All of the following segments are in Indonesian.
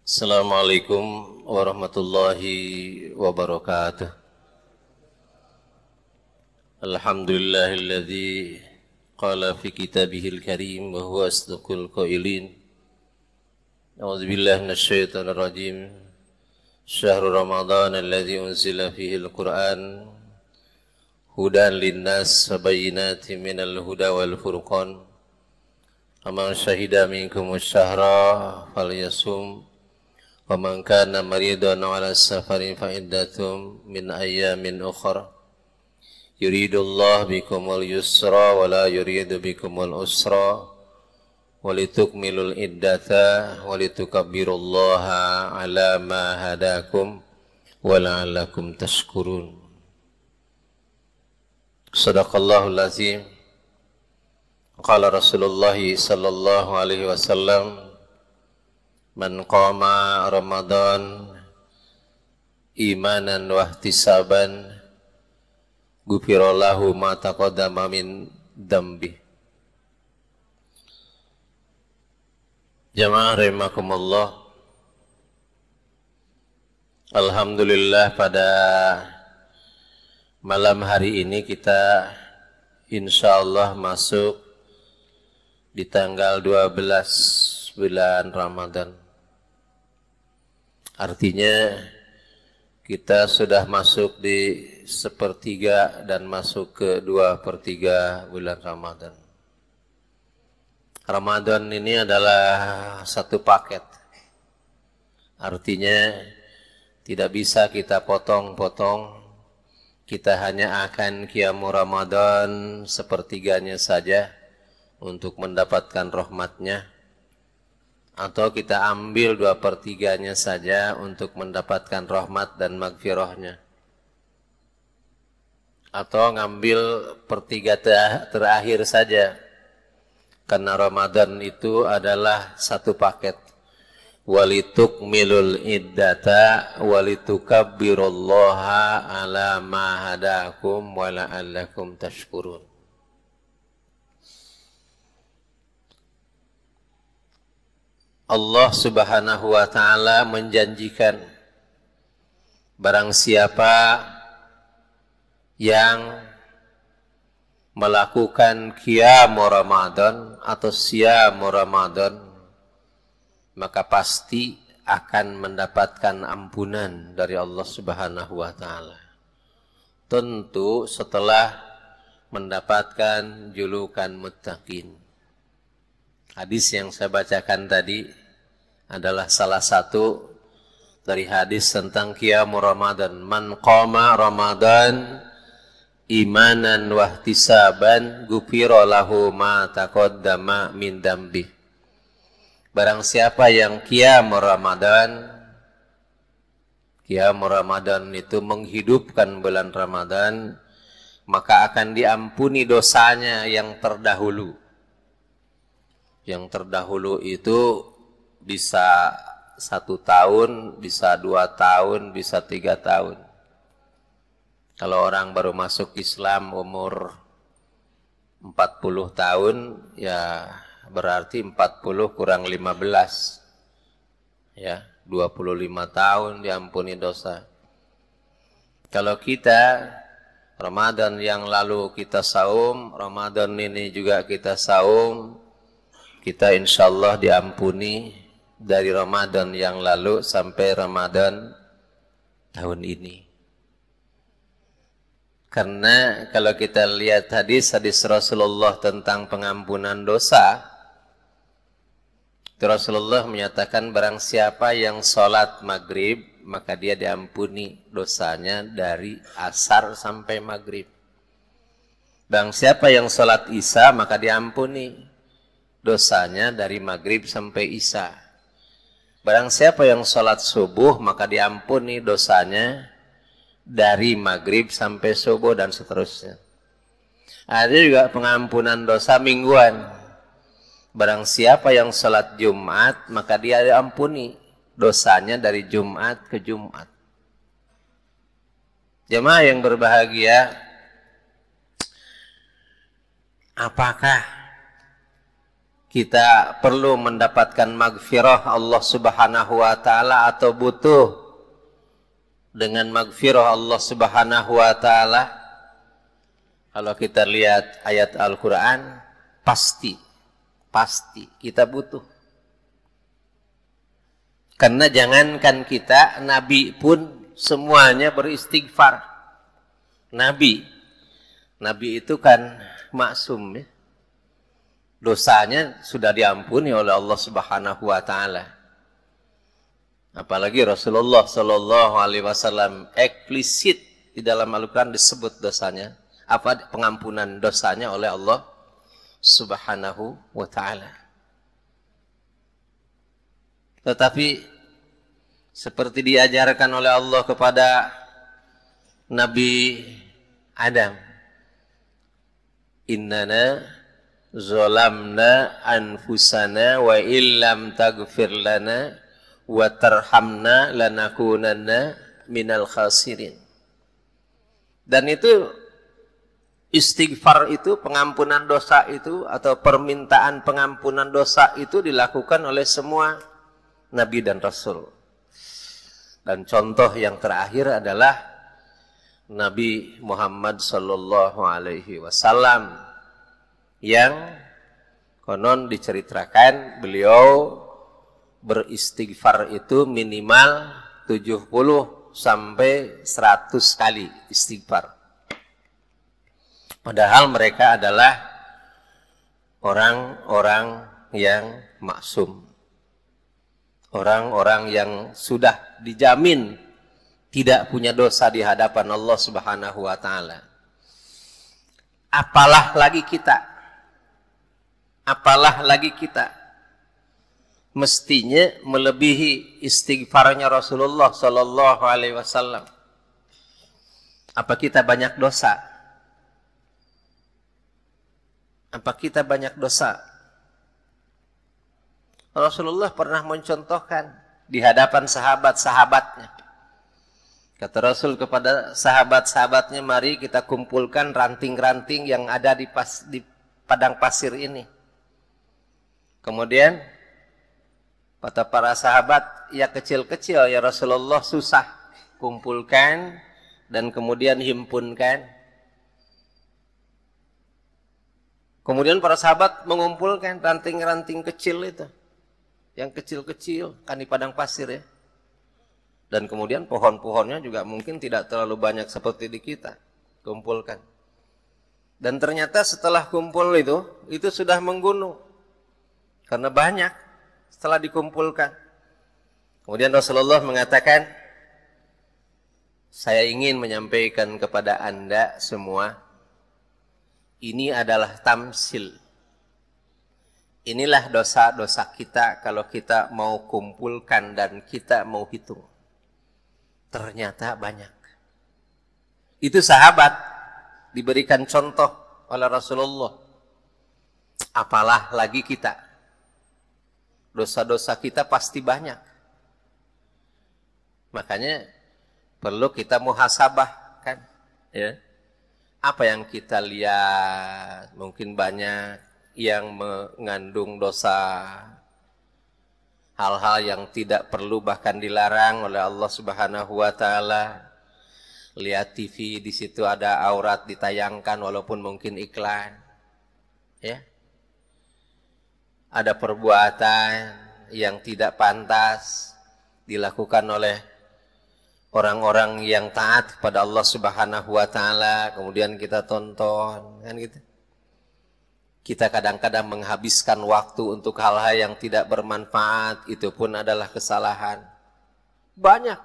Assalamualaikum warahmatullahi wabarakatuh. Alhamdulillahilladzi qala fi kitabihil karim wa huwa asdaqul qailin. A'udzubillahi minasyaitonir rajim. Syahrul Ramadan alladzi unzila fihi al-Qur'an hudan linnas wa bayyinatin minal huda wal furqan. Faman syahida minkumus syahra falyasum. وَمَنْ كَانَ مَرِيضًا عَلَى السَّفَرِ فَعِدَّةٌ مِنْ أَيَّامٍ أُخَرَ يُرِيدُ اللَّهُ بِكُمُ الْيُسْرَ وَلَا يُرِيدُ بِكُمُ الْعُسْرَ وَلِتُكْمِلُوا الْعِدَّةَ وَلِتُكَبِّرُوا اللَّهَ عَلَى مَا هَدَاكُمْ وَلَعَلَّكُمْ تَشْكُرُونَ. Shadaqallahul azim. Qala Rasulullah sallallahu alaihi wasallam, man qama Ramadan imanan wa ihtisaban ghufira lahu ma taqaddama min dambi. Jamaah rahimakumullah. Alhamdulillah, pada malam hari ini kita insyaallah masuk di tanggal 12 bulan Ramadan. Artinya kita sudah masuk di sepertiga dan masuk ke 2/3 bulan Ramadan. Ramadan ini adalah satu paket. Artinya tidak bisa kita potong-potong. Kita hanya akan qiyamu Ramadan sepertiganya saja untuk mendapatkan rahmatnya, atau kita ambil 2/3-nya saja untuk mendapatkan rahmat dan magfirahnya, atau ngambil pertiga terakhir saja, karena Ramadan itu adalah satu paket. Walitukmilul iddata walitukabbirullaha ala ma hadakum wa la'allakum tashkurun. Allah subhanahu wa ta'ala menjanjikan barang siapa yang melakukan qiyamu Ramadan atau siyamu Ramadan, maka pasti akan mendapatkan ampunan dari Allah subhanahu wa ta'ala. Tentu setelah mendapatkan julukan muttaqin. Hadis yang saya bacakan tadi adalah salah satu dari hadis tentang qiyamu Ramadan. Man qama Ramadan imanan wa ihtisaban ghufira lahu ma taqaddama min dambi. Barang siapa yang qiyamu Ramadan itu menghidupkan bulan Ramadan, maka akan diampuni dosanya yang terdahulu. Yang terdahulu itu bisa 1 tahun, bisa 2 tahun, bisa 3 tahun. Kalau orang baru masuk Islam umur 40 tahun, ya berarti 40 kurang 15. Ya, 25 tahun diampuni dosa. Kalau kita Ramadan yang lalu kita saum, Ramadan ini juga kita saum, kita insyaallah diampuni dari Ramadan yang lalu sampai Ramadan tahun ini. Karena kalau kita lihat hadis-hadis Rasulullah tentang pengampunan dosa, Rasulullah menyatakan barang siapa yang sholat maghrib, maka dia diampuni dosanya dari asar sampai maghrib. Barang siapa yang sholat isya, maka diampuni dosanya dari maghrib sampai isya. Barang siapa yang sholat subuh, maka diampuni dosanya dari maghrib sampai subuh dan seterusnya. Ada juga pengampunan dosa mingguan. Barang siapa yang sholat Jumat, maka dia diampuni dosanya dari Jumat ke Jumat. Jemaah yang berbahagia, apakah kita perlu mendapatkan maghfirah Allah Subhanahu wa taala atau butuh dengan maghfirah Allah Subhanahu wa taala? Kalau kita lihat ayat Al-Qur'an, pasti kita butuh. Karena jangankan kita, Nabi pun semuanya beristighfar. Nabi itu kan maksum ya. Dosanya sudah diampuni oleh Allah Subhanahu wa taala. Apalagi Rasulullah sallallahu alaihi wasallam eksplisit di dalam Al-Qur'an disebut dosanya, pengampunan dosanya oleh Allah Subhanahu wa taala. Tetapi seperti diajarkan oleh Allah kepada Nabi Adam, innana zalamna anfusana wa illam taghfir lana wa tarhamna lanakunanna minal khasirin. Dan itu istighfar itu, pengampunan dosa itu, atau permintaan pengampunan dosa itu dilakukan oleh semua Nabi dan Rasul. Dan contoh yang terakhir adalah Nabi Muhammad sallallahu alaihi wasallam, yang konon diceritakan beliau beristighfar itu minimal 70 sampai 100 kali istighfar. Padahal mereka adalah orang-orang yang maksum. Orang-orang yang sudah dijamin tidak punya dosa di hadapan Allah Subhanahu wa taala. Apalah lagi kita mestinya melebihi istighfarnya Rasulullah sallallahu alaihi wasallam. Apa kita banyak dosa? Rasulullah pernah mencontohkan di hadapan sahabat-sahabatnya. Kata Rasul kepada sahabat-sahabatnya, mari kita kumpulkan ranting-ranting yang ada di padang pasir ini. Kemudian kata para sahabat, ya kecil-kecil ya Rasulullah, susah. Kumpulkan dan kemudian himpunkan. Kemudian para sahabat mengumpulkan ranting-ranting kecil itu. Yang kecil-kecil kan di padang pasir ya. Dan kemudian pohon-pohonnya juga mungkin tidak terlalu banyak seperti di kita. Kumpulkan. Dan ternyata setelah kumpul itu sudah menggunung. Karena banyak setelah dikumpulkan. Kemudian Rasulullah mengatakan, saya ingin menyampaikan kepada Anda semua, ini adalah tamsil. Inilah dosa-dosa kita kalau kita mau kumpulkan dan kita mau hitung. Ternyata banyak. Itu sahabat diberikan contoh oleh Rasulullah. Apalah lagi kita. Dosa-dosa kita pasti banyak. Makanya perlu kita muhasabah kan, ya. Apa yang kita lihat mungkin banyak yang mengandung dosa, hal-hal yang tidak perlu bahkan dilarang oleh Allah Subhanahu wa taala. Lihat TV, di situ ada aurat ditayangkan walaupun mungkin iklan. Ya. Ada perbuatan yang tidak pantas dilakukan oleh orang-orang yang taat kepada Allah Subhanahu wa taala, kemudian kita tonton, kan gitu. Kita kadang-kadang menghabiskan waktu untuk hal-hal yang tidak bermanfaat, itu pun adalah kesalahan. Banyak.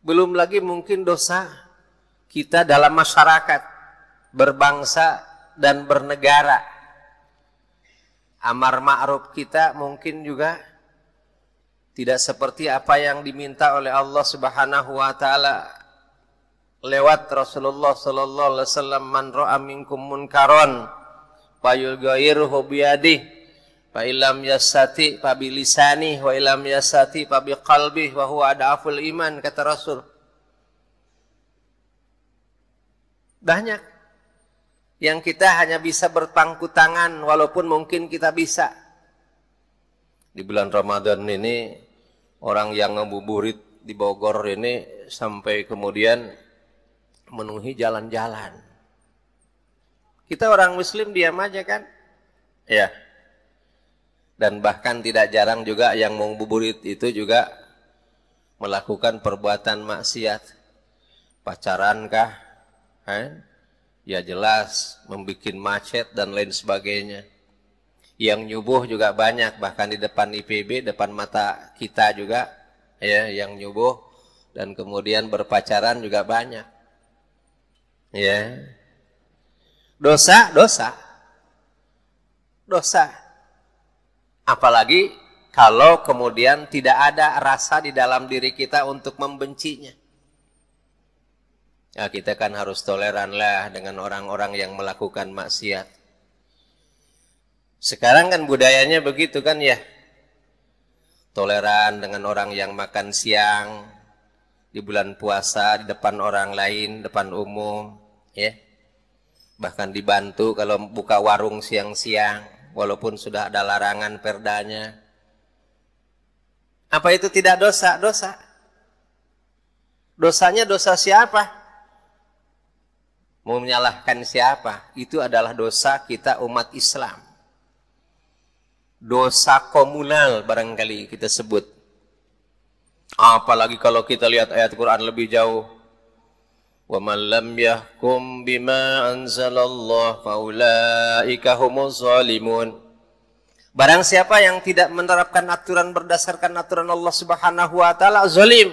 Belum lagi mungkin dosa kita dalam masyarakat, berbangsa dan bernegara. Amar ma'ruf kita mungkin juga tidak seperti apa yang diminta oleh Allah Subhanahu wa taala lewat Rasulullah sallallahu alaihi wasallam, man ra'a minkum munkaron fayughayyirhu biyadihi fa illam yastati fa bilisanihi wa illam yastati fa biqalbihi wa huwa adaful iman, kata Rasul. Banyak yang kita hanya bisa berpangku tangan walaupun mungkin kita bisa. Di bulan Ramadan ini orang yang ngebuburit di Bogor ini sampai kemudian memenuhi jalan-jalan. Kita orang muslim diam aja kan? Ya. Dan bahkan tidak jarang juga yang mengububurit itu juga melakukan perbuatan maksiat. Pacaran kah? Ya jelas, membuat macet dan lain sebagainya. Yang nyubuh juga banyak, bahkan di depan IPB, depan mata kita juga, ya, yang nyubuh dan kemudian berpacaran juga banyak. Ya, dosa. Apalagi kalau kemudian tidak ada rasa di dalam diri kita untuk membencinya. Ya, kita kan harus toleranlah dengan orang-orang yang melakukan maksiat. Sekarang kan budayanya begitu kan ya. Toleran dengan orang yang makan siang di bulan puasa di depan orang lain, depan umum, ya. Bahkan dibantu kalau buka warung siang-siang walaupun sudah ada larangan perdanya. Apa itu tidak dosa? Dosa. Dosanya dosa siapa? Mau menyalahkan siapa? Itu adalah dosa kita umat Islam. Dosa komunal barangkali kita sebut. Apalagi kalau kita lihat ayat Quran lebih jauh. Wa man lam yahkum bima anzalallah faulaika humuz zalimun. Barang siapa yang tidak menerapkan aturan berdasarkan aturan Allah Subhanahu wa taala, zalim.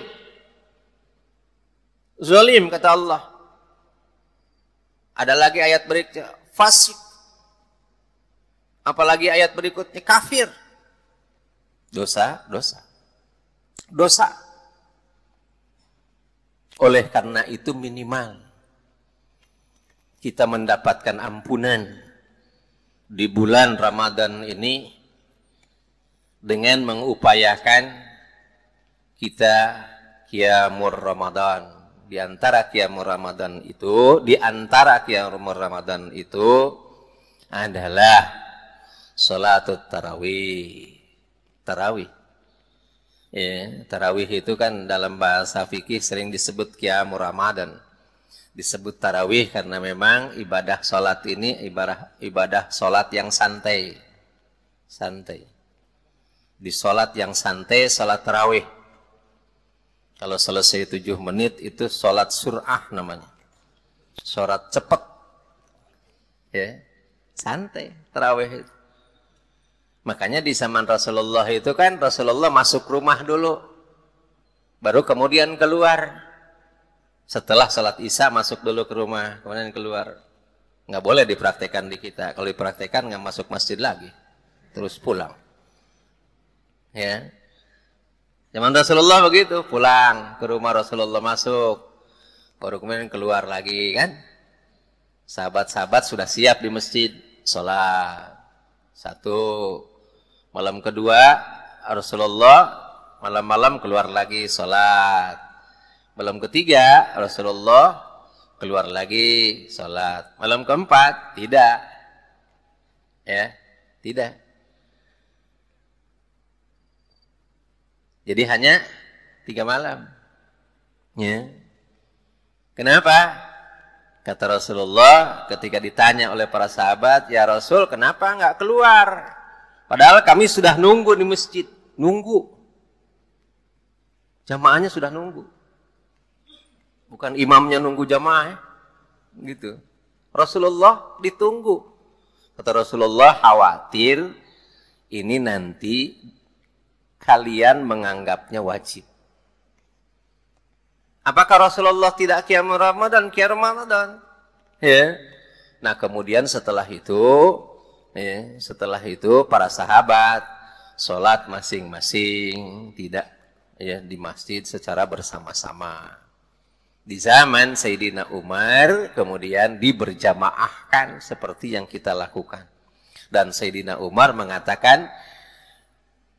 Zalim kata Allah. Ada lagi ayat berikutnya, fasik. Apalagi ayat berikutnya, kafir. Dosa. Oleh karena itu minimal kita mendapatkan ampunan di bulan Ramadan ini dengan mengupayakan kita qiyamul Ramadan. Di antara qiyamul Ramadan itu adalah salatut tarawih. Ya, tarawih itu kan dalam bahasa fikih sering disebut qiyamul Ramadan. Disebut tarawih karena memang ibadah salat ini ibadah salat yang santai. Di salat yang santai, salat tarawih. Kalau selesai 7 menit itu sholat sur'ah namanya. Sholat cepat. Ya, santai tarawih itu. Makanya di zaman Rasulullah itu kan Rasulullah masuk rumah dulu. Baru kemudian keluar. Setelah sholat isya masuk dulu ke rumah. Kemudian keluar. Nggak boleh dipraktekkan di kita. Kalau dipraktekkan nggak masuk masjid lagi. Terus pulang. Ya. Zaman Rasulullah begitu, pulang ke rumah Rasulullah masuk, baru kemudian keluar lagi kan. Sahabat-sahabat sudah siap di masjid, sholat. Satu, malam kedua Rasulullah malam-malam keluar lagi sholat. Malam ketiga Rasulullah keluar lagi sholat. Malam keempat tidak, ya tidak. Jadi hanya 3 malam. Ya. Kenapa? Kata Rasulullah ketika ditanya oleh para sahabat, ya Rasul kenapa nggak keluar? Padahal kami sudah nunggu di masjid. Nunggu. Jamaahnya sudah nunggu. Bukan imamnya nunggu jamaah. Gitu. Rasulullah ditunggu. Kata Rasulullah khawatir ini nanti kalian menganggapnya wajib. Apakah Rasulullah tidak qiyam Ramadan? Qiyam Ramadan. Ya. Nah, kemudian setelah itu para sahabat sholat masing-masing, tidak ya di masjid secara bersama-sama. Di zaman Sayyidina Umar kemudian diberjamaahkan seperti yang kita lakukan. Dan Sayyidina Umar mengatakan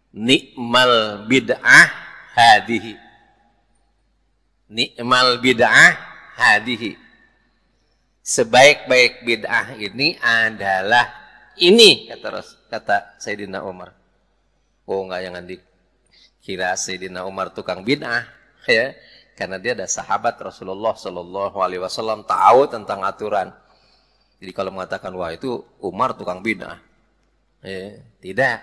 Ni'mal bid'ah hadihi. Ni'mal bid'ah hadihi. sebaik-baik bid'ah ini adalah ini, kata Sayyidina Umar. Oh, enggak, jangan dikira Sayyidina Umar tukang bid'ah, ya. Karena dia ada sahabat Rasulullah Shallallahu Alaihi Wasallam tahu tentang aturan. Jadi kalau mengatakan wah itu Umar tukang bid'ah, ya, tidak.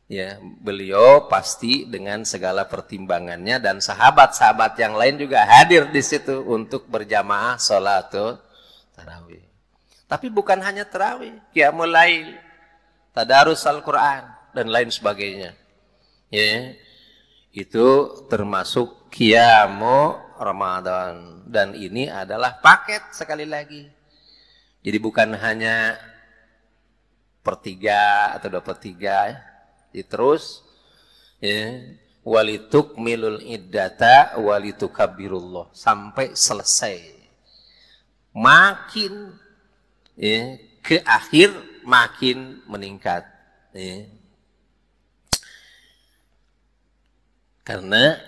Ya, beliau pasti dengan segala pertimbangannya dan sahabat-sahabat yang lain juga hadir di situ untuk berjamaah sholat tarawih. Tapi bukan hanya tarawih, qiyamul lail, tadarus Al-Quran dan lain sebagainya. Ya, itu termasuk qiyamu Ramadan dan ini adalah paket sekali lagi. Jadi bukan hanya pertiga atau 2/3, terus ya, walitukmilul iddata walitukabbirullah sampai selesai. Makin ya, ke akhir makin meningkat ya. Karena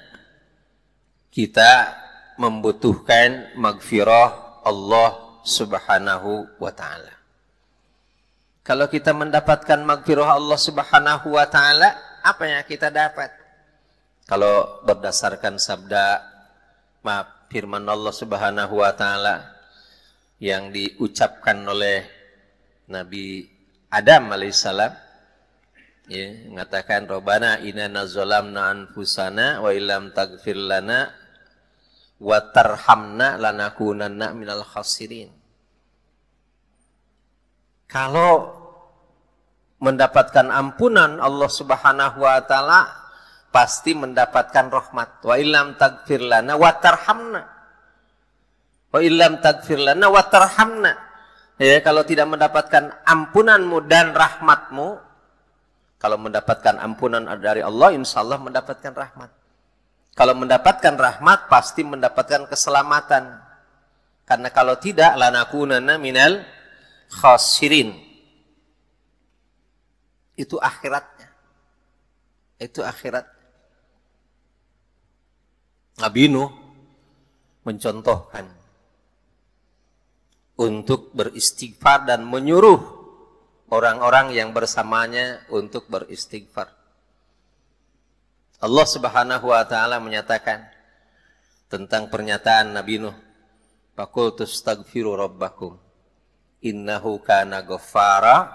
kita membutuhkan magfirah Allah Subhanahu wa ta'ala. Kalau kita mendapatkan magfirah Allah Subhanahu wa ta'ala, apa yang kita dapat? Kalau berdasarkan sabda firman Allah Subhanahu wa ta'ala yang diucapkan oleh Nabi Adam alaihissalam, ya, mengatakan Rabbana inna zalamna anfusana wa illam taghfir lana wa tarhamna lanakunanna minal khasirin. Kalau mendapatkan ampunan Allah Subhanahu wa ta'ala pasti mendapatkan rahmat. Wa illam taghfir lana wa tarhamna. Wa illam taghfir lana wa tarhamna. Ya, kalau tidak mendapatkan ampunanmu dan rahmatmu, kalau mendapatkan ampunan dari Allah, insya Allah mendapatkan rahmat. Kalau mendapatkan rahmat, pasti mendapatkan keselamatan. Karena kalau tidak, lanakunanna minal khasirin. Itu akhiratnya. Itu akhirat. Nabi Nuh mencontohkan untuk beristighfar dan menyuruh orang-orang yang bersamanya untuk beristighfar. Allah Subhanahu wa ta'ala menyatakan tentang pernyataan Nabi Nuh, faqultu astaghfiru rabbakum innahu kana ghaffara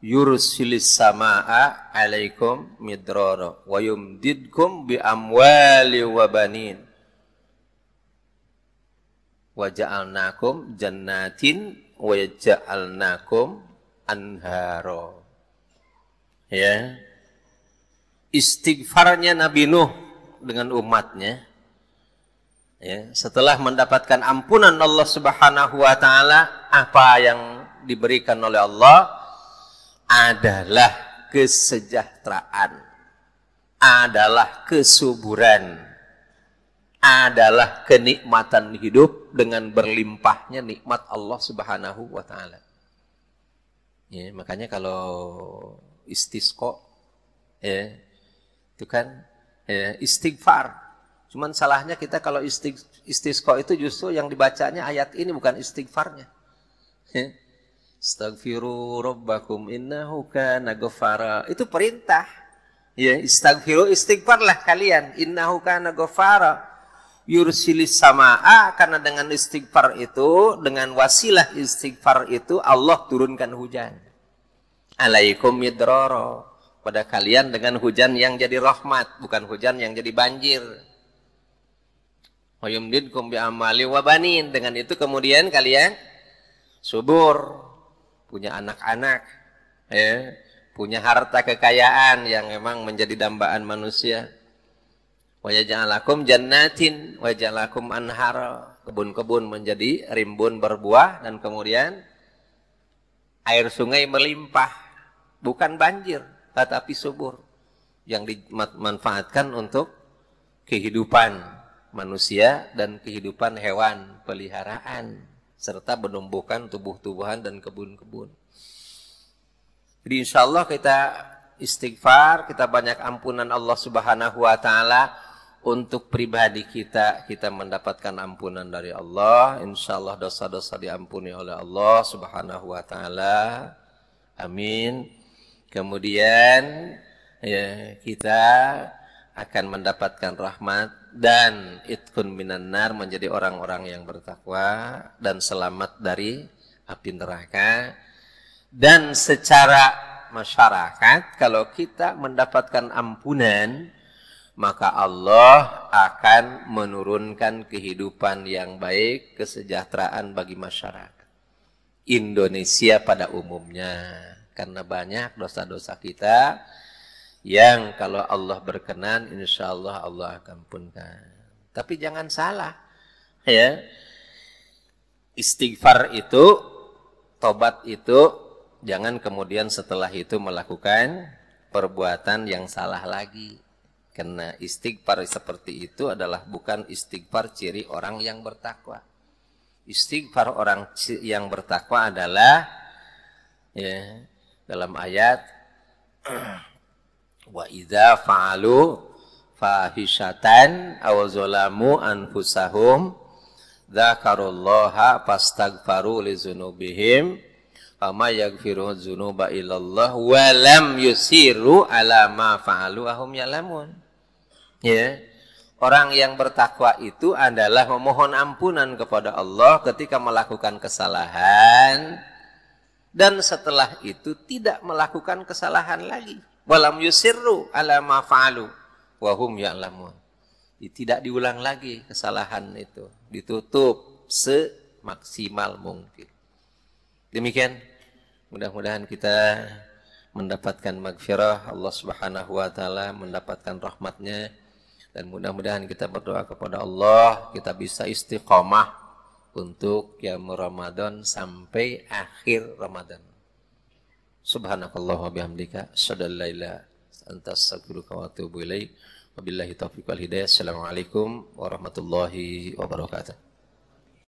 yursilis samaa alaikum midrara wa yumdidkum bi amwali wa banin wa ja'alnakum jannatin wa ja'alnakum anhara. Ya, istighfarnya Nabi Nuh dengan umatnya, ya, setelah mendapatkan ampunan Allah Subhanahu wa ta'ala, apa yang diberikan oleh Allah adalah kesejahteraan, adalah kesuburan, adalah kenikmatan hidup dengan berlimpahnya nikmat Allah Subhanahu wa ta'ala. Ya, makanya kalau istisqa, ya, itu kan ya, istighfar. Cuman salahnya kita kalau istisqa itu justru yang dibacanya ayat ini bukan istighfarnya. Ya. Astaghfiru rabbakum innahu kana ghaffara. Itu perintah. Ya, istighfarlah kalian innahu kana ghaffara. Yursilis samaa, karena dengan istighfar itu, dengan wasilah istighfar itu Allah turunkan hujan. Alaikum midrara, pada kalian dengan hujan yang jadi rahmat, bukan hujan yang jadi banjir. Wa yumdidkum bi amwali wa banin, dengan itu kemudian kalian subur, punya anak-anak, ya, punya harta kekayaan yang memang menjadi dambaan manusia. Wa yaj'alakum jannatin wa yaj'alakum anhara, kebun-kebun menjadi rimbun berbuah dan kemudian air sungai melimpah, bukan banjir tetapi subur yang dimanfaatkan untuk kehidupan manusia dan kehidupan hewan peliharaan serta menumbuhkan tubuh-tubuhan dan kebun-kebun. Jadi insyaallah kita istighfar, kita banyak ampunan Allah Subhanahu wa ta'ala untuk pribadi kita, kita mendapatkan ampunan dari Allah. Insya Allah dosa-dosa diampuni oleh Allah Subhanahu wa Ta'ala. Amin. Kemudian ya, kita akan mendapatkan rahmat dan itkun minan nar, menjadi orang-orang yang bertakwa dan selamat dari api neraka. Dan secara masyarakat, kalau kita mendapatkan ampunan, maka Allah akan menurunkan kehidupan yang baik, kesejahteraan bagi masyarakat Indonesia pada umumnya. Karena banyak dosa-dosa kita yang kalau Allah berkenan, insya Allah Allah akan ampunkan. Tapi jangan salah, ya, istighfar itu, tobat itu, jangan kemudian setelah itu melakukan perbuatan yang salah lagi. Karena istighfar seperti itu adalah bukan istighfar ciri orang yang bertakwa. Istighfar orang yang bertakwa adalah, ya, dalam ayat wa idza fa'alu fahishatan aw zalamu anfusahum dzakarullaha fastaghfaru lidzunubihim fama yaghfiru dzunuba illallah wa lam yusiru ala ma fa'alu wa hum ya'lamun. Ya, orang yang bertakwa itu adalah memohon ampunan kepada Allah ketika melakukan kesalahan, dan setelah itu tidak melakukan kesalahan lagi. Walam yusirru ala ma fa'alu wa hum ya'lamun. Tidak diulang lagi kesalahan itu, ditutup semaksimal mungkin. Demikian, mudah-mudahan kita mendapatkan maghfirah Allah Subhanahu wa Ta'ala, mendapatkan rahmatnya, dan mudah-mudahan kita berdoa kepada Allah, kita bisa istiqomah untuk qiyam Ramadan sampai akhir Ramadan. Subhanakallah wa bihamdika, asyhadu an la ilaha illa anta, astaghfiruka wa atubu ilaik. Wabillahi taufiq wal hidayah. Assalamualaikum warahmatullahi wabarakatuh.